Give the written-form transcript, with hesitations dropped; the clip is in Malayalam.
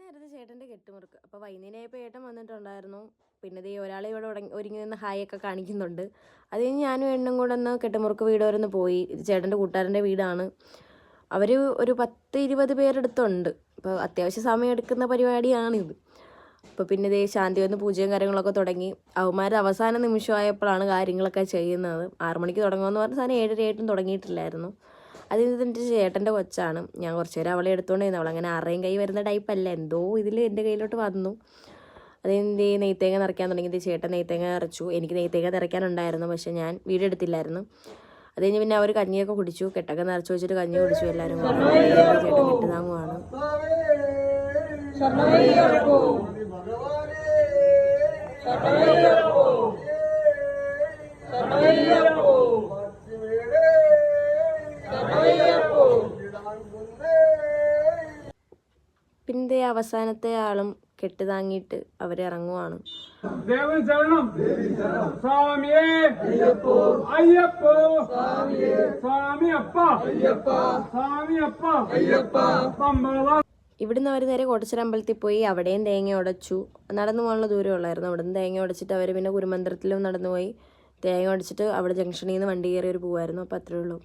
വൈകുന്നേരത്തെ ചേട്ടൻ്റെ കെട്ടുമുറുക്ക്. അപ്പോൾ വൈകുന്നേരമായപ്പോൾ ഏട്ടൻ വന്നിട്ടുണ്ടായിരുന്നു. പിന്നെ ദേ ഒരാളെ ഇവിടെ ഒരുങ്ങി നിന്ന് ഹായ് ഒക്കെ കാണിക്കുന്നുണ്ട്. അത് കഴിഞ്ഞ് ഞാനും എണ്ണും കൂടെ ഒന്ന് കെട്ടുമുറുക്ക് വീട് വരെ ഒന്ന് പോയി. ഇത് ചേട്ടൻ്റെ കൂട്ടുകാരൻ്റെ വീടാണ്. അവർ ഒരു 10-20 പേരെടുത്തുണ്ട്. അപ്പോൾ അത്യാവശ്യം സമയം എടുക്കുന്ന പരിപാടിയാണിത്. അപ്പോൾ പിന്നെ ദേ ശാന്തി വന്ന് പൂജയും കാര്യങ്ങളൊക്കെ തുടങ്ങി. അവന്മാർ അവസാന നിമിഷമായപ്പോഴാണ് കാര്യങ്ങളൊക്കെ ചെയ്യുന്നത്. 6 മണിക്ക് തുടങ്ങുമെന്ന് പറഞ്ഞ സാധനം 7:30 തുടങ്ങിയിട്ടില്ലായിരുന്നു. അതിൻ്റെ ചേട്ടൻ്റെ കൊച്ചാണ്. ഞാൻ കുറച്ച് നേരം അവളെ എടുത്തുകൊണ്ടിരുന്നു. അവളങ്ങനെ ആരുടെയും കൈ വരുന്ന ടൈപ്പല്ല. എന്തോ ഇതിൽ എൻ്റെ കയ്യിലോട്ട് വന്നു. അതെന്ത് നെയ്ത്തേങ്ങ നിറയ്ക്കാൻ തുടങ്ങി. ചേട്ടൻ നെയ്ത്തേങ്ങ നിറച്ചു. എനിക്ക് നെയ്ത്തേങ്ങ നിറയ്ക്കാനുണ്ടായിരുന്നു, പക്ഷേ ഞാൻ വീഡിയോ എടുത്തില്ലായിരുന്നു. അത് കഴിഞ്ഞ് പിന്നെ അവർ കഞ്ഞിയൊക്കെ കുടിച്ചു. കെട്ടൊക്കെ നിറച്ച് വെച്ചിട്ട് കഞ്ഞി കുടിച്ചു എല്ലാവരും. ചേട്ടൻ കെട്ട് താങ്ങുവാണ്. പിന്നെ അവസാനത്തെ ആളും കെട്ട് താങ്ങിയിട്ട് അവരിറങ്ങുവാണ്. ഇവിടുന്ന് അവർ നേരെ കോട്ടച്ചിറമ്പലത്തിൽ പോയി. അവിടെയും തേങ്ങ ഉടച്ചു. നടന്നു പോകാനുള്ള ദൂരം ഉള്ളായിരുന്നു. അവിടെ നിന്ന് തേങ്ങ ഉടച്ചിട്ട് അവർ പിന്നെ കുരുമന്ത്രത്തിലും നടന്നുപോയി. തേങ്ങ ഉടച്ചിട്ട് അവിടെ ജംഗ്ഷനിൽ നിന്ന് വണ്ടി കയറി ഒരു പോവായിരുന്നു. അപ്പോൾ അത്രേ ഉള്ളൂ.